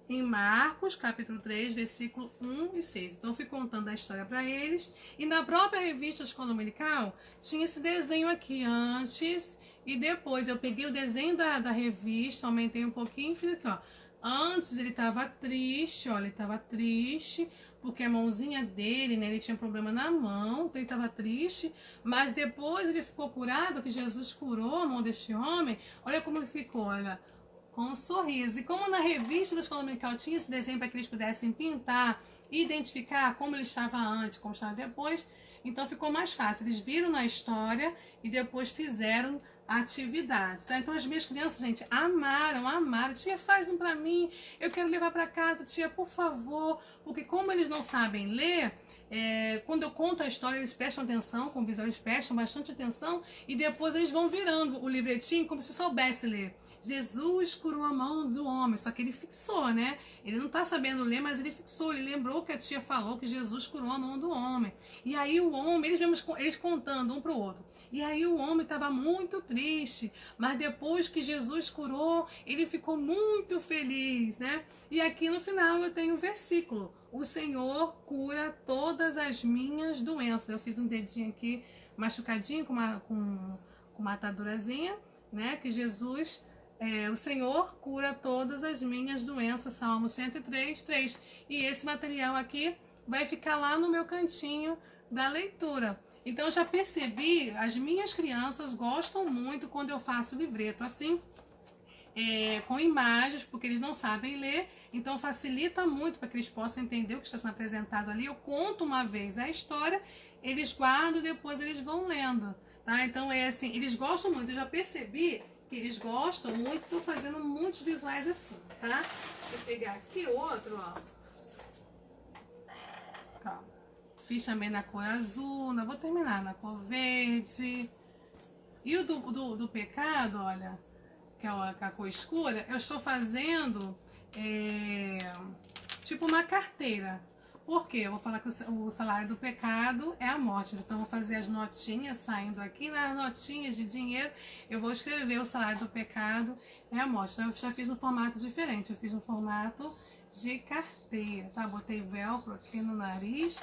em Marcos, capítulo 3, versículo 1 e 6. Então, eu fui contando a história para eles. E na própria revista Escola Dominical, tinha esse desenho aqui antes e depois. Eu peguei o desenho da revista, aumentei um pouquinho e fiz aqui, ó. Antes ele estava triste, olha, ele estava triste, porque a mãozinha dele, né, ele tinha problema na mão, então ele estava triste. Mas depois ele ficou curado, que Jesus curou a mão deste homem. Olha como ele ficou, olha, com um sorriso. E como na revista da Escola Dominical tinha esse desenho para que eles pudessem pintar, identificar como ele estava antes, como estava depois, então ficou mais fácil. Eles viram na história e depois fizeram a atividade, tá? Então as minhas crianças, gente, amaram. Tia, faz um para mim, eu quero levar para casa, tia, por favor. Porque como eles não sabem ler, quando eu conto a história, eles prestam atenção, com o visual eles prestam bastante atenção, e depois eles vão virando o livretinho como se soubesse ler. Jesus curou a mão do homem, só que ele fixou, né? Ele não tá sabendo ler, mas ele fixou, ele lembrou que a tia falou que Jesus curou a mão do homem. E aí o homem, eles contando um pro outro. E aí o homem estava muito triste, mas depois que Jesus curou, ele ficou muito feliz, né? E aqui no final eu tenho um versículo: o Senhor cura todas as minhas doenças. Eu fiz um dedinho aqui machucadinho com uma atadurazinha, né? Que Jesus, o Senhor cura todas as minhas doenças, Salmo 103, 3. E esse material aqui vai ficar lá no meu cantinho da leitura. Então eu já percebi, as minhas crianças gostam muito quando eu faço livreto assim, com imagens, porque eles não sabem ler, então facilita muito para que eles possam entender o que está sendo apresentado ali. Eu conto uma vez a história, eles guardam, depois eles vão lendo, tá? Então assim, eles gostam muito, eu já percebi que eles gostam muito, estou fazendo muitos visuais assim, tá? Deixa eu pegar aqui outro, ó. Calma. Fiz também na cor azul, não vou terminar, na cor verde. E o do pecado, olha, que é a cor escura, eu estou fazendo tipo uma carteira. Por quê? Eu vou falar que o salário do pecado é a morte. Então, eu vou fazer as notinhas saindo aqui. Nas notinhas de dinheiro, eu vou escrever o salário do pecado é a morte. Então, eu já fiz no formato diferente. Eu fiz no formato de carteira, tá? Botei velcro aqui no nariz.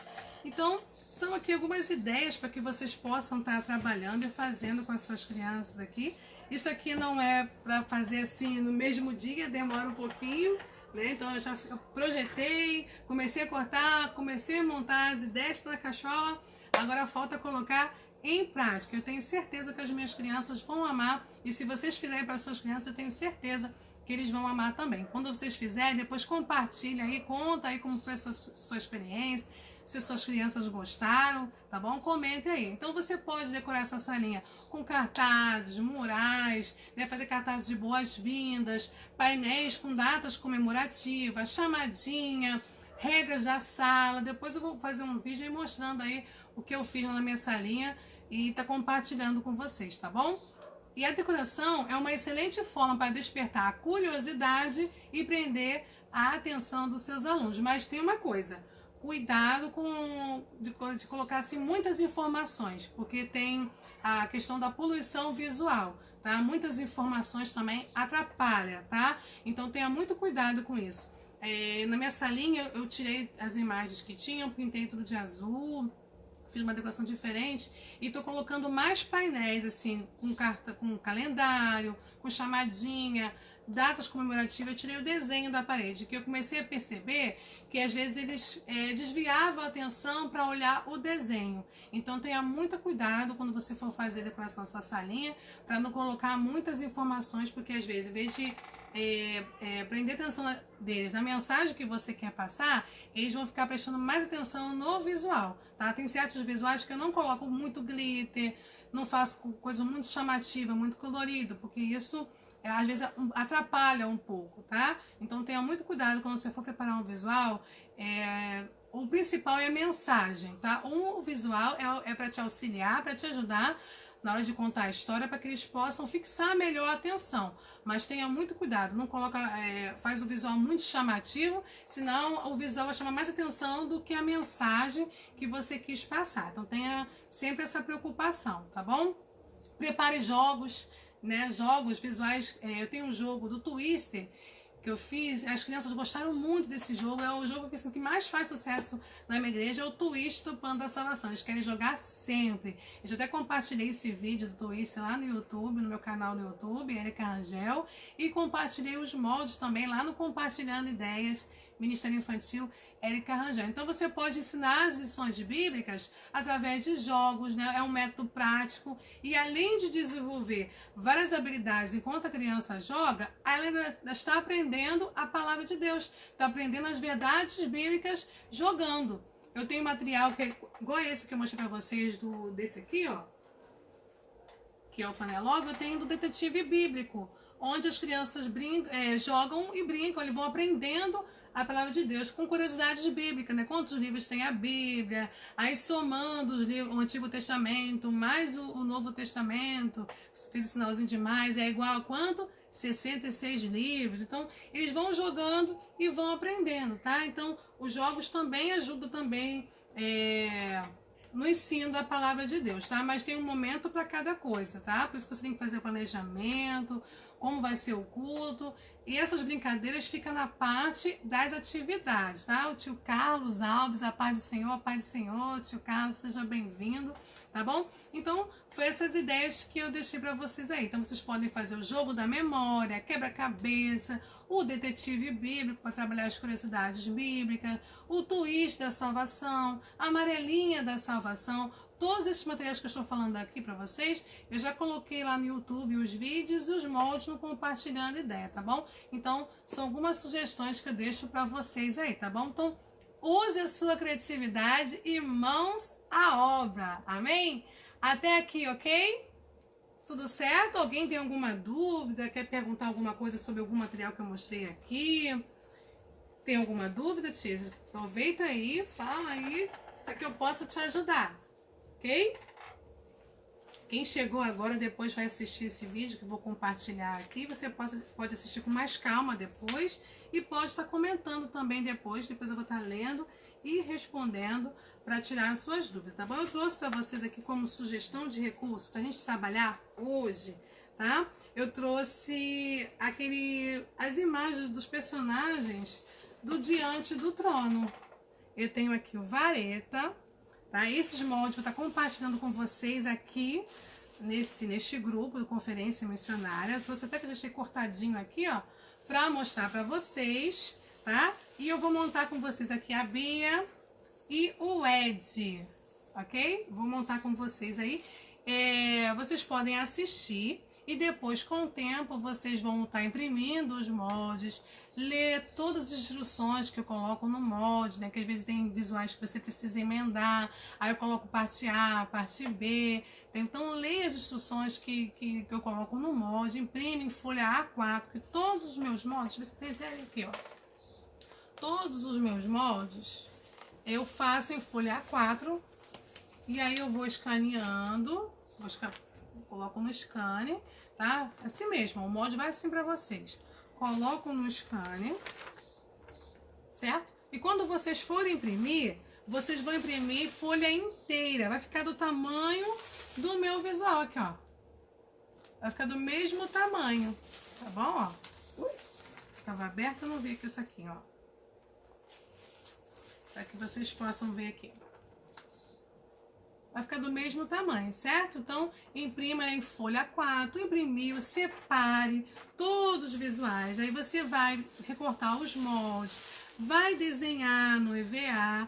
Então, são aqui algumas ideias para que vocês possam estar trabalhando e fazendo com as suas crianças aqui. Isso aqui não é para fazer assim no mesmo dia, demora um pouquinho. Então eu projetei, comecei a cortar, comecei a montar as ideias da cachola, agora falta colocar em prática. Eu tenho certeza que as minhas crianças vão amar, e se vocês fizerem para as suas crianças, eu tenho certeza que eles vão amar também. Quando vocês fizerem, depois compartilha aí, conta aí como foi a sua experiência, se suas crianças gostaram, tá bom? Comente aí. Então você pode decorar essa salinha com cartazes, murais, né? Fazer cartazes de boas-vindas, painéis com datas comemorativas, chamadinha, regras da sala. Depois eu vou fazer um vídeo aí mostrando aí o que eu fiz na minha salinha e tá compartilhando com vocês, tá bom? E a decoração é uma excelente forma para despertar a curiosidade e prender a atenção dos seus alunos. Mas tem uma coisa, cuidado de colocar assim, muitas informações, porque tem a questão da poluição visual, tá? Muitas informações também atrapalham, tá? Então tenha muito cuidado com isso. Na minha salinha eu tirei as imagens que tinham, pintei tudo de azul, fiz uma decoração diferente e tô colocando mais painéis assim, com calendário, com chamadinha, datas comemorativas. Eu tirei o desenho da parede, que eu comecei a perceber que às vezes eles desviavam a atenção para olhar o desenho. Então tenha muito cuidado quando você for fazer a decoração da sua salinha, para não colocar muitas informações, porque às vezes, em vez de prender a atenção deles na mensagem que você quer passar, eles vão ficar prestando mais atenção no visual, tá? Tem certos visuais que eu não coloco muito glitter, não faço coisa muito chamativa, muito colorido, porque isso às vezes atrapalha um pouco, tá? Então tenha muito cuidado quando você for preparar um visual. O principal é a mensagem, tá? O visual é para te auxiliar, para te ajudar na hora de contar a história, para que eles possam fixar melhor a atenção. Mas tenha muito cuidado, não coloca, faz o visual muito chamativo, senão o visual vai chamar mais atenção do que a mensagem que você quis passar. Então tenha sempre essa preocupação, tá bom? Prepare jogos, né? Jogos visuais. Eu tenho um jogo do Twister que eu fiz, as crianças gostaram muito desse jogo, é o jogo que, assim, que mais faz sucesso na minha igreja, é o Twist do Plano da Salvação. Eles querem jogar sempre. Eu já até compartilhei esse vídeo do Twist lá no YouTube, no meu canal no YouTube, Érica Rangel, e compartilhei os moldes também lá no Compartilhando Ideias, Ministério Infantil, Érica Rangel. Então você pode ensinar as lições bíblicas através de jogos, né? É um método prático, e além de desenvolver várias habilidades enquanto a criança joga, ela ainda está aprendendo a palavra de Deus, está aprendendo as verdades bíblicas jogando. Eu tenho material que é igual a esse que eu mostrei para vocês, desse aqui, ó, que é o Fanelove. Eu tenho do Detetive Bíblico, onde as crianças jogam e brincam, eles vão aprendendo a palavra de Deus, com curiosidades bíblicas, né? Quantos livros tem a Bíblia, aí somando o Antigo Testamento, mais o Novo Testamento, fiz o sinalzinho de mais, é igual a quanto? 66 livros. Então, eles vão jogando e vão aprendendo, tá? Então, os jogos também ajudam também no ensino da palavra de Deus, tá? Mas tem um momento para cada coisa, tá? Por isso que você tem que fazer o planejamento, como vai ser o culto. E essas brincadeiras ficam na parte das atividades, tá? O tio Carlos Alves, a paz do Senhor, tio Carlos, seja bem-vindo, tá bom? Então, foi essas ideias que eu deixei para vocês aí. Então, vocês podem fazer o jogo da memória, quebra-cabeça, o detetive bíblico para trabalhar as curiosidades bíblicas, o twist da salvação, a amarelinha da salvação. Todos esses materiais que eu estou falando aqui para vocês, eu já coloquei lá no YouTube os vídeos e os moldes no Compartilhando Ideia, tá bom? Então, são algumas sugestões que eu deixo para vocês aí, tá bom? Então, use a sua criatividade e mãos à obra, amém? Até aqui, ok? Tudo certo? Alguém tem alguma dúvida? Quer perguntar alguma coisa sobre algum material que eu mostrei aqui? Tem alguma dúvida, tia? Aproveita aí, fala aí, para que eu possa te ajudar. Ok? Quem chegou agora depois vai assistir esse vídeo que eu vou compartilhar aqui. Você pode assistir com mais calma depois e pode estar comentando também depois. Depois eu vou estar lendo e respondendo para tirar as suas dúvidas, tá bom? Eu trouxe para vocês aqui como sugestão de recurso para a gente trabalhar hoje, tá? Eu trouxe as imagens dos personagens do Diante do Trono. Eu tenho aqui o Vareta, tá? Esses moldes eu vou estar compartilhando com vocês aqui neste grupo de Conferência Missionária. Eu trouxe até que eu deixei cortadinho aqui, ó, para mostrar para vocês, tá? E eu vou montar com vocês aqui a Bia e o Ed, ok? Vou montar com vocês aí. Vocês podem assistir e depois, com o tempo, vocês vão estar imprimindo os moldes, ler todas as instruções que eu coloco no molde, né? Que às vezes tem visuais que você precisa emendar, aí eu coloco parte A, parte B. Então, leia as instruções que eu coloco no molde, imprime em folha A4, que todos os meus moldes, você tem até aqui, ó. Todos os meus moldes eu faço em folha A4 e aí eu vou escaneando, coloco no scanner, tá? Assim mesmo, o molde vai assim pra vocês. Coloco no scanner, certo? E quando vocês forem imprimir, vocês vão imprimir folha inteira. Vai ficar do tamanho do meu visual aqui, ó. Vai ficar do mesmo tamanho, tá bom, ó? Ui, tava aberto, eu não vi aqui isso aqui, ó. Para que vocês possam ver aqui. Vai ficar do mesmo tamanho, certo? Então, imprima em folha 4, imprimiu, separe todos os visuais. Aí você vai recortar os moldes, vai desenhar no EVA,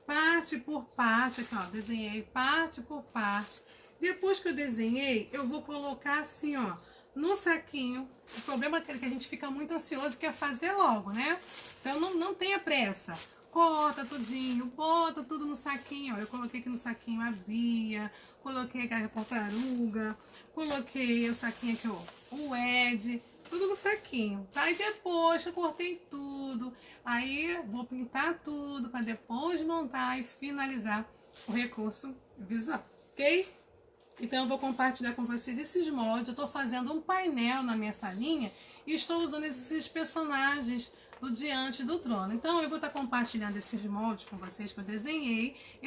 parte por parte, aqui ó, desenhei parte por parte. Depois que eu desenhei, eu vou colocar assim, ó, no saquinho. O problema é que a gente fica muito ansioso e quer fazer logo, né? Então, não tenha pressa. Corta tudinho, bota tudo no saquinho, ó. Eu coloquei aqui no saquinho a Bia, coloquei aqui a tartaruga, coloquei o saquinho aqui, ó, o Ed, tudo no saquinho, tá? E depois que eu cortei tudo, aí vou pintar tudo para depois montar e finalizar o recurso visual, ok? Então eu vou compartilhar com vocês esses moldes. Eu tô fazendo um painel na minha salinha e estou usando esses personagens do Diante do Trono. Então eu vou estar compartilhando esses moldes com vocês que eu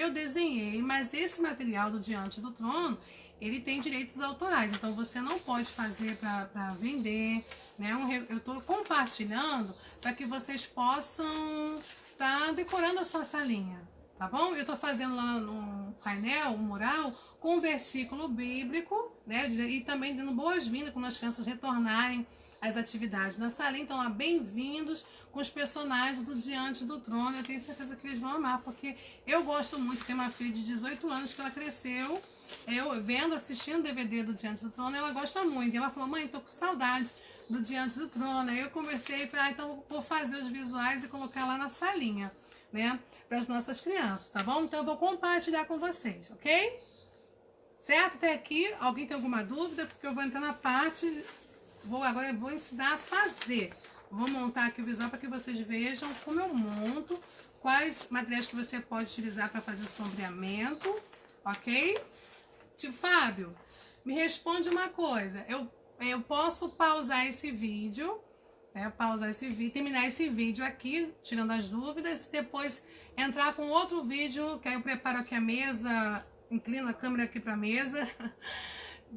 desenhei, mas esse material do Diante do Trono, ele tem direitos autorais, então você não pode fazer para vender, né? Eu estou compartilhando para que vocês possam estar decorando a sua salinha, tá bom? Eu estou fazendo lá um painel, um mural, com um versículo bíblico, né? E também dando boas-vindas quando as crianças retornarem às atividades na salinha. Então, ó, bem-vindos com os personagens do Diante do Trono. Eu tenho certeza que eles vão amar, porque eu gosto muito. Tenho uma filha de 18 anos que ela cresceu, assistindo o DVD do Diante do Trono, ela gosta muito. E ela falou, mãe, tô com saudade do Diante do Trono. Aí eu conversei e falei, então vou fazer os visuais e colocar lá na salinha, né? Para as nossas crianças, tá bom? Então eu vou compartilhar com vocês, ok? Certo? Até aqui, alguém tem alguma dúvida? Porque eu vou entrar na parte... Agora eu vou ensinar a fazer. Vou montar aqui o visual para que vocês vejam como eu monto, quais materiais que você pode utilizar para fazer o sombreamento, ok? Tio Fábio, me responde uma coisa. Eu posso pausar esse vídeo, né? Terminar esse vídeo aqui, tirando as dúvidas, e depois entrar com outro vídeo, que aí eu preparo aqui a mesa, inclino a câmera aqui para a mesa,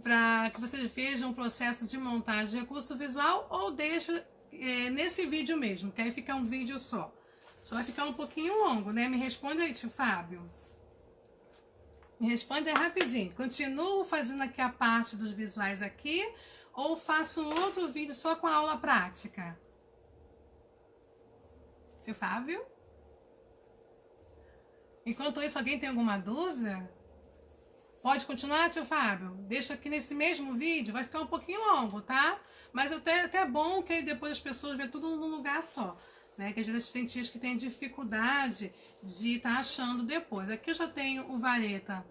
para que vocês vejam o processo de montagem de recurso visual, ou deixo nesse vídeo mesmo, que aí fica um vídeo só. Só vai ficar um pouquinho longo, né? Me responde aí, tio Fábio. Me responde aí rapidinho. Continuo fazendo aqui a parte dos visuais aqui, ou faço outro vídeo só com a aula prática? Tio Fábio? Enquanto isso, alguém tem alguma dúvida? Pode continuar, tio Fábio? Deixa aqui nesse mesmo vídeo, vai ficar um pouquinho longo, tá? Mas até bom que aí depois as pessoas vê tudo num lugar só, né? Que às vezes tem tias que têm dificuldade de estar achando depois. Aqui eu já tenho o vareta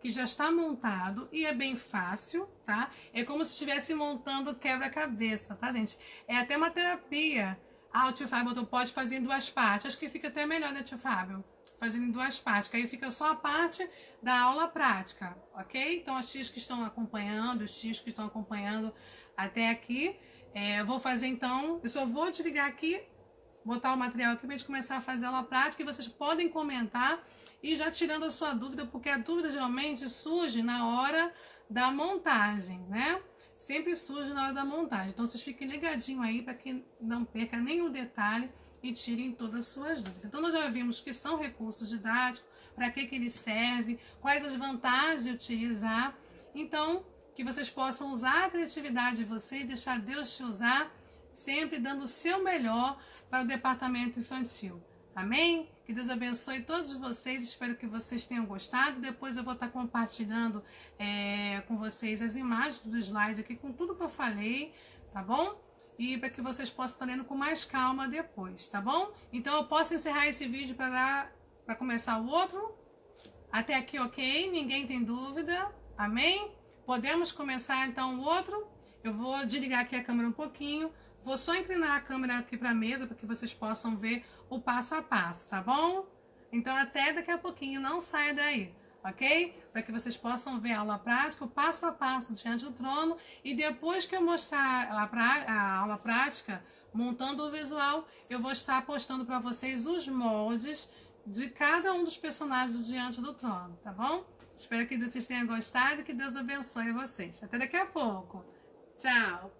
que já está montado e é bem fácil, tá? É como se estivesse montando quebra-cabeça, tá, gente? É até uma terapia. Ah, o tio Fábio pode fazer em duas partes. Acho que fica até melhor, né, tio Fábio? fazendo em duas partes, que aí fica só a parte da aula prática, ok? Então, as tias que estão acompanhando, os tios que estão acompanhando até aqui, eu vou fazer então, eu só vou desligar aqui, botar o material aqui pra gente começar a fazer a aula prática, e vocês podem comentar e já tirando a sua dúvida, porque a dúvida geralmente surge na hora da montagem, né? Sempre surge na hora da montagem. Então, vocês fiquem ligadinhos aí para que não perca nenhum detalhe e tirem todas as suas dúvidas. Então, nós já vimos que são recursos didáticos, para que ele serve, quais as vantagens de utilizar. Então, que vocês possam usar a criatividade de vocês e deixar Deus te usar, sempre dando o seu melhor para o departamento infantil. Amém? Que Deus abençoe todos vocês, espero que vocês tenham gostado. Depois eu vou estar compartilhando com vocês as imagens do slide aqui com tudo que eu falei, tá bom? E para que vocês possam estar lendo com mais calma depois, tá bom? Então eu posso encerrar esse vídeo para começar o outro? Até aqui, ok? Ninguém tem dúvida? Amém? Podemos começar então o outro? Eu vou desligar aqui a câmera um pouquinho. Vou só inclinar a câmera aqui para a mesa para que vocês possam ver o passo a passo, tá bom? Então até daqui a pouquinho, não saia daí, ok? Para que vocês possam ver a aula prática, o passo a passo diante do trono, e depois que eu mostrar a aula prática, montando o visual, eu vou estar postando para vocês os moldes de cada um dos personagens do Diante do Trono, tá bom? Espero que vocês tenham gostado e que Deus abençoe vocês. Até daqui a pouco. Tchau!